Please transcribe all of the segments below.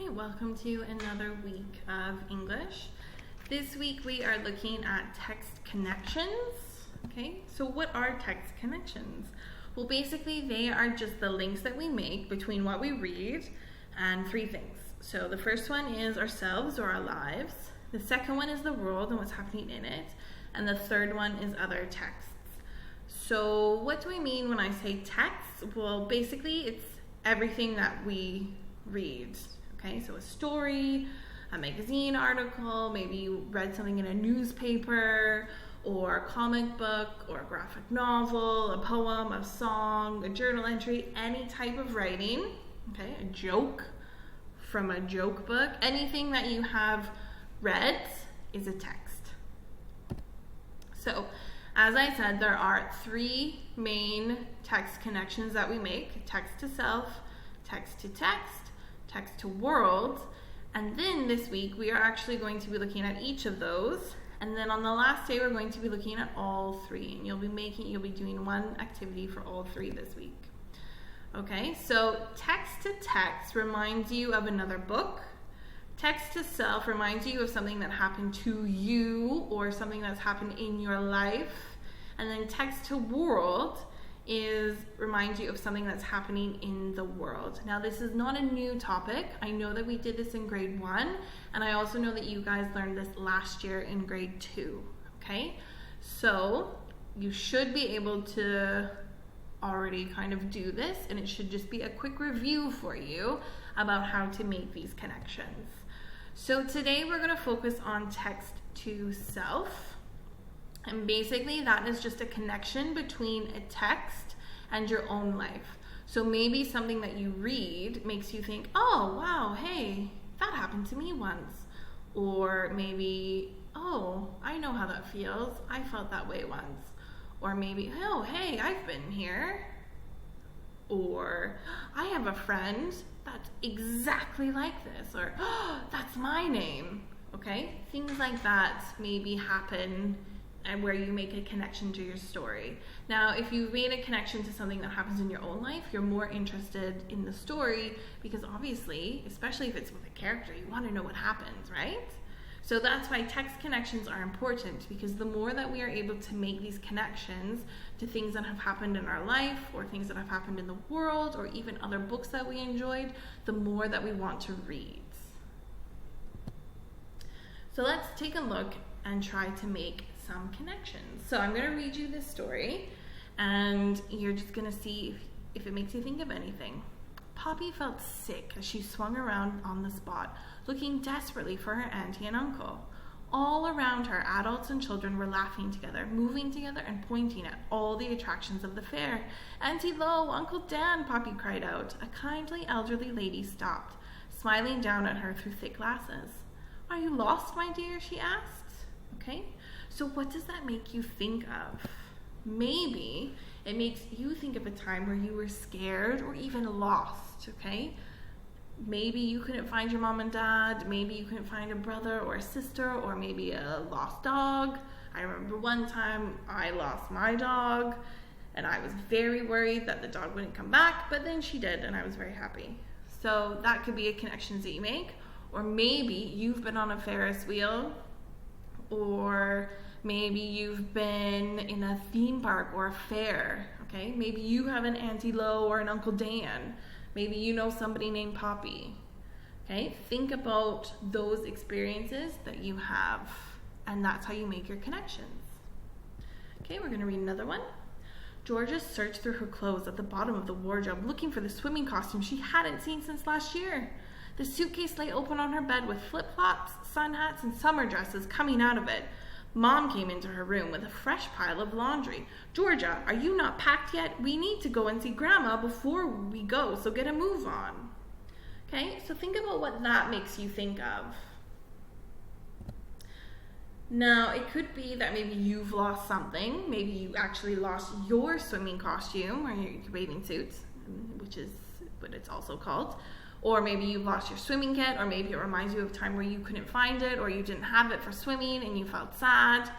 Hi, welcome to another week of English. This week we are looking at text connections. Okay, so what are text connections? Well, basically they are just the links that we make between what we read and three things. So the first one is ourselves or our lives. The second one is the world and what's happening in it. And the third one is other texts. So what do I mean when I say text? Well, basically it's everything that we read. Okay, so a story, a magazine article, maybe you read something in a newspaper, or a comic book, or a graphic novel, a poem, a song, a journal entry, any type of writing, okay, a joke from a joke book, anything that you have read is a text. So, as I said, there are three main text connections that we make: text to self, text to text, text to world, and then this week we are actually going to be looking at each of those, and then on the last day we're going to be looking at all three, and you'll be doing one activity for all three this week. Okay, so text to text reminds you of another book. Text to self reminds you of something that happened to you or something that's happened in your life. And then text to world reminds you of something that's happening in the world. Now, this is not a new topic. I know that we did this in grade 1, and I also know that you guys learned this last year in grade 2. Okay, so you should be able to already kind of do this, and it should just be a quick review for you about how to make these connections. So today we're going to focus on text to self. And basically that is just a connection between a text and your own life. So maybe something that you read makes you think, oh wow, hey, that happened to me once. Or maybe, oh, I know how that feels. I felt that way once. Or maybe, oh, hey, I've been here. Or I have a friend that's exactly like this. Or, oh, that's my name. Okay? Things like that maybe happen and where you make a connection to your story. Now, if you've made a connection to something that happens in your own life, you're more interested in the story because obviously, especially if it's with a character, you want to know what happens, right? So that's why text connections are important, because the more that we are able to make these connections to things that have happened in our life or things that have happened in the world or even other books that we enjoyed, the more that we want to read. So let's take a look and try to make some connections. So I'm going to read you this story and you're just going to see if it makes you think of anything. Poppy felt sick as she swung around on the spot, looking desperately for her auntie and uncle. All around her, adults and children were laughing together, moving together, and pointing at all the attractions of the fair. Auntie Lo, Uncle Dan, Poppy cried out. A kindly elderly lady stopped, smiling down at her through thick glasses. Are you lost, my dear? She asked. Okay. So what does that make you think of? Maybe it makes you think of a time where you were scared or even lost, okay? Maybe you couldn't find your mom and dad, maybe you couldn't find a brother or a sister, or maybe a lost dog. I remember one time I lost my dog and I was very worried that the dog wouldn't come back, but then she did and I was very happy. So that could be a connection that you make. Or maybe you've been on a Ferris wheel, or maybe you've been in a theme park or a fair, okay? Maybe you have an Auntie Lo or an Uncle Dan. Maybe you know somebody named Poppy, okay? Think about those experiences that you have, and that's how you make your connections. Okay, we're gonna read another one. Georgia searched through her clothes at the bottom of the wardrobe, looking for the swimming costume she hadn't seen since last year. The suitcase lay open on her bed with flip-flops, sun hats, and summer dresses coming out of it. Mom came into her room with a fresh pile of laundry. Georgia, are you not packed yet? We need to go and see Grandma before we go, so get a move on. Okay, so think about what that makes you think of. Now, it could be that maybe you've lost something. Maybe you actually lost your swimming costume or your bathing suit, which is what it's also called. Or maybe you lost your swimming kit, or maybe it reminds you of a time where you couldn't find it, or you didn't have it for swimming and you felt sad.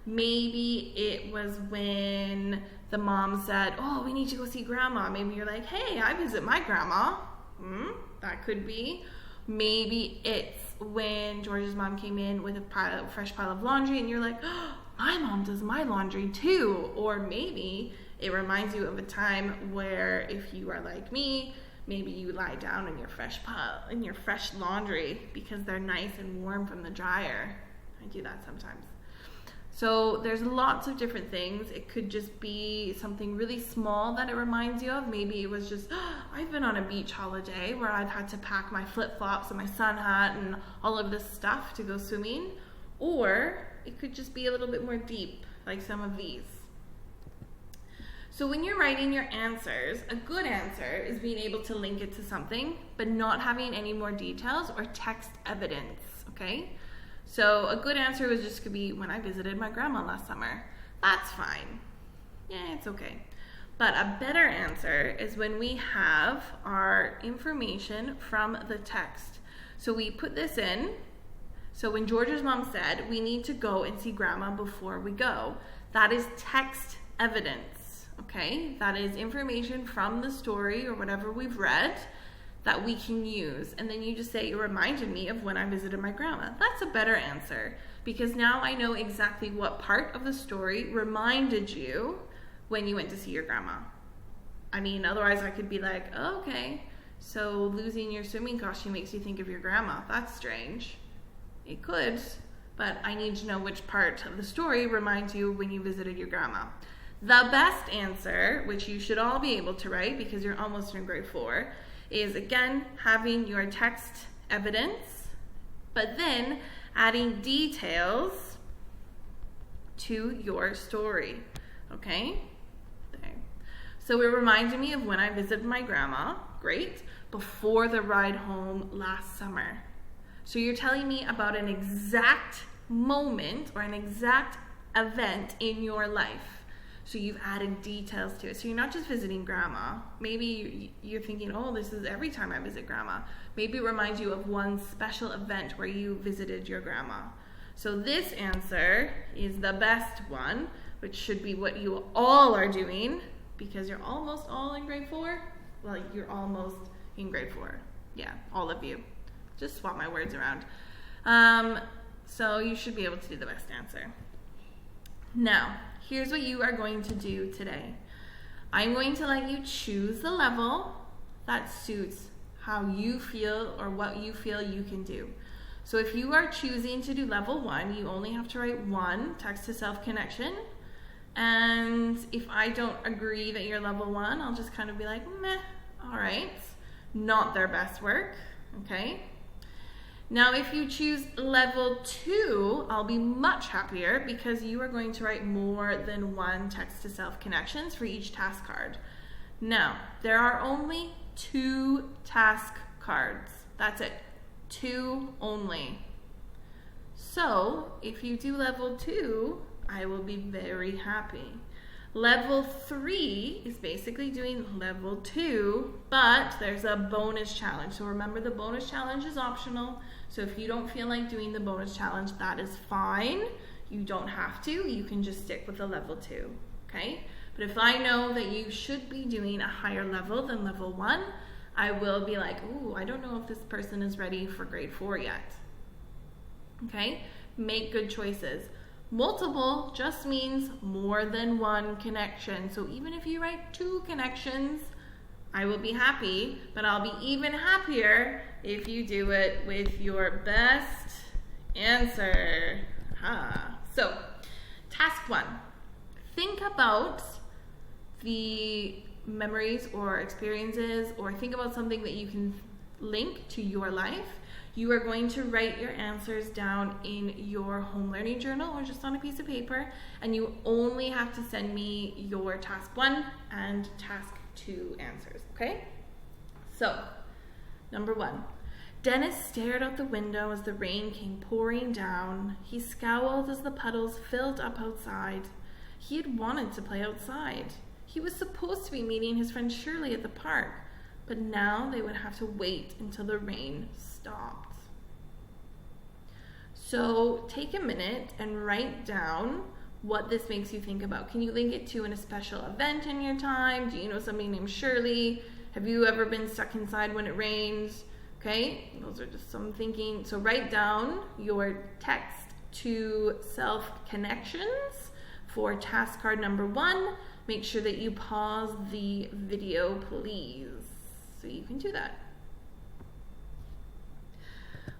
Maybe it was when the mom said, oh, we need to go see Grandma. Maybe you're like, hey, I visit my grandma. That could be. Maybe it's when George's mom came in with a fresh pile of laundry and you're like, oh, my mom does my laundry too. Or maybe it reminds you of a time where if you are like me, maybe you lie down in your fresh laundry because they're nice and warm from the dryer. I do that sometimes. So there's lots of different things. It could just be something really small that it reminds you of. Maybe it was just, I've been on a beach holiday where I've had to pack my flip-flops and my sun hat and all of this stuff to go swimming. Or it could just be a little bit more deep, like some of these. So when you're writing your answers, a good answer is being able to link it to something, but not having any more details or text evidence, okay? So a good answer was just could be when I visited my grandma last summer. That's fine. Yeah, it's okay. But a better answer is when we have our information from the text. So we put this in. So when George's mom said, we need to go and see grandma before we go, that is text evidence, okay? That is information from the story or whatever we've read that we can use. And then you just say, it reminded me of when I visited my grandma. That's a better answer because now I know exactly what part of the story reminded you when you went to see your grandma. I mean, otherwise I could be like, oh, okay, so losing your swimming costume makes you think of your grandma. That's strange. It could, but I need to know which part of the story reminds you when you visited your grandma. The best answer, which you should all be able to write because you're almost in grade 4, is again having your text evidence, but then adding details to your story, okay? There. So it reminded me of when I visited my grandma, great, before the ride home last summer. So you're telling me about an exact moment or an exact event in your life. So you've added details to it. So you're not just visiting grandma. Maybe you're thinking, oh, this is every time I visit grandma. Maybe it reminds you of one special event where you visited your grandma. So this answer is the best one, which should be what you all are doing because you're almost all in grade 4. Well, you're almost in grade 4. Yeah, all of you. Just swap my words around. So you should be able to do the best answer. Now, here's what you are going to do today. I'm going to let you choose the level that suits how you feel or what you feel you can do. So if you are choosing to do level 1, you only have to write 1 text-to-self connection. And if I don't agree that you're level 1, I'll just kind of be like, meh, all right. Not their best work, okay? Now, if you choose level 2, I'll be much happier because you are going to write more than 1 text-to-self connections for each task card. Now, there are only 2 task cards. That's it. 2 only. So, if you do level 2, I will be very happy. Level 3 is basically doing level 2, but there's a bonus challenge. So remember, the bonus challenge is optional. So if you don't feel like doing the bonus challenge, that is fine. You don't have to. You can just stick with the level 2, okay? But if I know that you should be doing a higher level than level 1, I will be like, ooh, I don't know if this person is ready for grade 4 yet, okay? Make good choices. Multiple just means more than 1 connection. So even if you write 2 connections, I will be happy, but I'll be even happier if you do it with your best answer. So, task 1. Think about the memories or experiences, or think about something that you can link to your life. You are going to write your answers down in your home learning journal or just on a piece of paper, and you only have to send me your task 1 and task 2 answers, okay? So, number 1. Dennis stared out the window as the rain came pouring down. He scowled as the puddles filled up outside. He had wanted to play outside. He was supposed to be meeting his friend Shirley at the park, but now they would have to wait until the rain stopped. So take a minute and write down what this makes you think about. Can you link it to a special event in your time? Do you know somebody named Shirley? Have you ever been stuck inside when it rains? Okay, those are just some thinking. So write down your text to self connections for task card number 1. Make sure that you pause the video, please, so you can do that.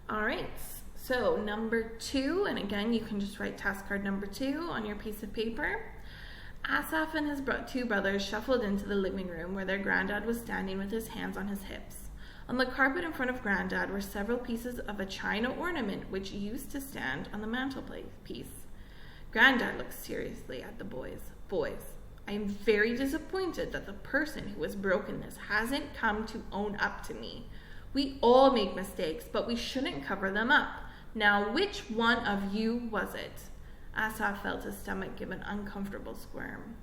All right, so number 2, and again, you can just write task card number 2 on your piece of paper. Asaf and his 2 brothers shuffled into the living room where their granddad was standing with his hands on his hips. On the carpet in front of Granddad were several pieces of a china ornament which used to stand on the mantelpiece. Granddad looked seriously at the boys. Boys, I am very disappointed that the person who has broken this hasn't come to own up to me. We all make mistakes, but we shouldn't cover them up. Now, which one of you was it? Asaf felt his stomach give an uncomfortable squirm.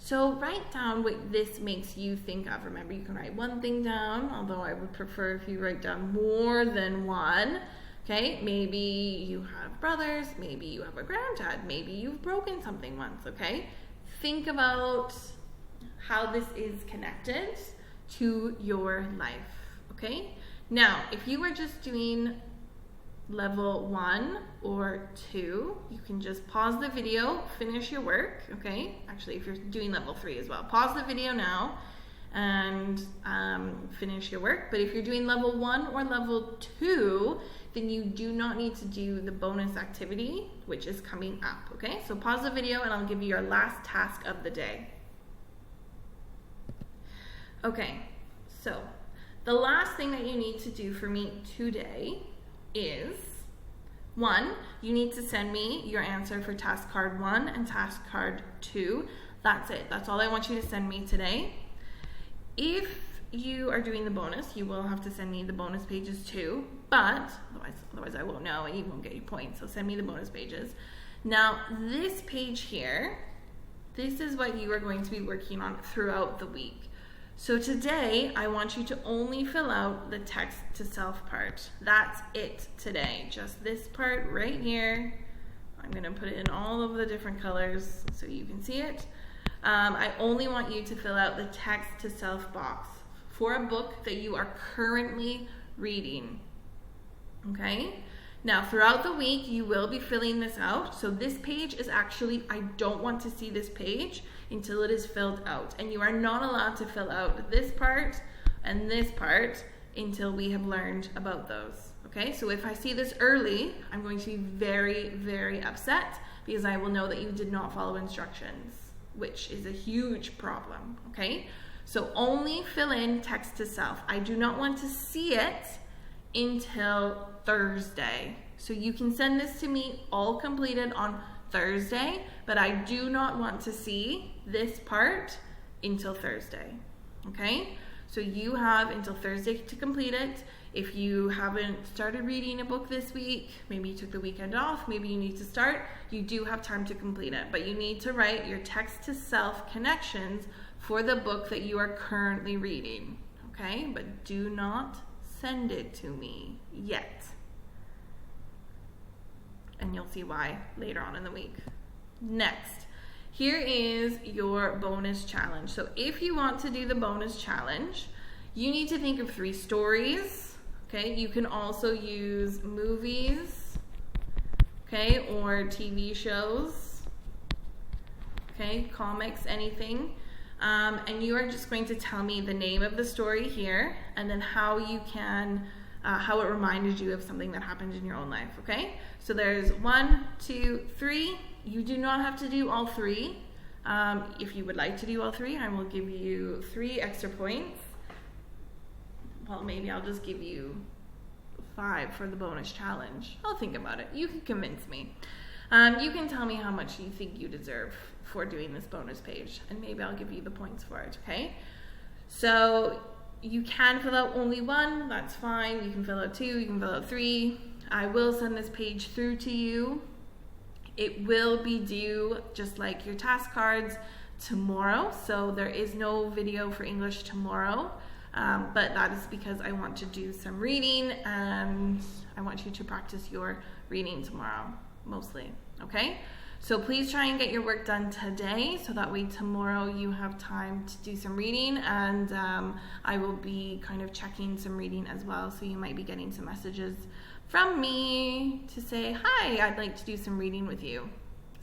So write down what this makes you think of. Remember, you can write one thing down, although I would prefer if you write down more than one. Okay, maybe you have brothers, maybe you have a granddad, maybe you've broken something once, okay? Think about how this is connected to your life, okay? Now, if you are just doing level 1 or 2, you can just pause the video, finish your work, okay? Actually, if you're doing level 3 as well, pause the video now and finish your work. But if you're doing level 1 or level 2, then you do not need to do the bonus activity, which is coming up, okay? So pause the video and I'll give you your last task of the day. Okay, so the last thing that you need to do for me today is 1, you need to send me your answer for task card 1 and task card 2. That's it. That's all I want you to send me today. If you are doing the bonus, you will have to send me the bonus pages too, but otherwise I won't know and you won't get your points. So send me the bonus pages. Now, this page here, this is what you are going to be working on throughout the week. So today, I want you to only fill out the text to self part. That's it today. Just this part right here. I'm going to put it in all of the different colors so you can see it. I only want you to fill out the text to self box for a book that you are currently reading. Okay? Now, throughout the week, you will be filling this out. So this page is actually, I don't want to see this page until it is filled out. And you are not allowed to fill out this part and this part until we have learned about those. Okay, so if I see this early, I'm going to be very, very upset because I will know that you did not follow instructions, which is a huge problem. Okay, so only fill in text to self. I do not want to see it until Thursday. So you can send this to me all completed on Thursday, but I do not want to see this part until Thursday. Okay? So you have until Thursday to complete it. If you haven't started reading a book this week, maybe you took the weekend off, maybe you need to start, you do have time to complete it. But you need to write your text to self connections for the book that you are currently reading. Okay? But do not send it to me yet. And you'll see why later on in the week. Next, here is your bonus challenge. So if you want to do the bonus challenge, you need to think of 3 stories. Okay, you can also use movies, okay, or TV shows, okay, comics, anything. And you are just going to tell me the name of the story here and then how you can, how it reminded you of something that happened in your own life, okay? So there's 1, 2, 3. You do not have to do all 3. If you would like to do all 3, I will give you 3 extra points. Well, maybe I'll just give you 5 for the bonus challenge. I'll think about it. You can convince me. You can tell me how much you think you deserve for doing this bonus page, and maybe I'll give you the points for it, okay? So you can fill out only 1, that's fine. You can fill out 2, you can fill out 3. I will send this page through to you. It will be due, just like your task cards, tomorrow. So there is no video for English tomorrow, but that is because I want to do some reading and I want you to practice your reading tomorrow, mostly, okay? So please try and get your work done today, so that way tomorrow you have time to do some reading, and I will be kind of checking some reading as well, so you might be getting some messages from me to say, hi, I'd like to do some reading with you.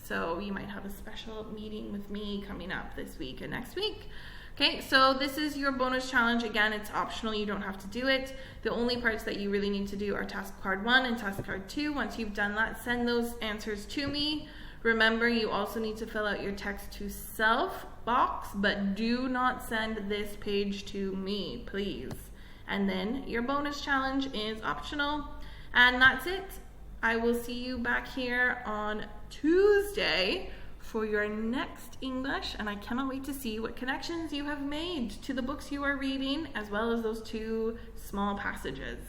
So you might have a special meeting with me coming up this week and next week. Okay, so this is your bonus challenge. Again, it's optional, you don't have to do it. The only parts that you really need to do are task card 1 and task card 2. Once you've done that, send those answers to me. Remember, you also need to fill out your text to self box, but do not send this page to me, please. And then your bonus challenge is optional. And that's it. I will see you back here on Tuesday for your next English, and I cannot wait to see what connections you have made to the books you are reading, as well as those 2 small passages.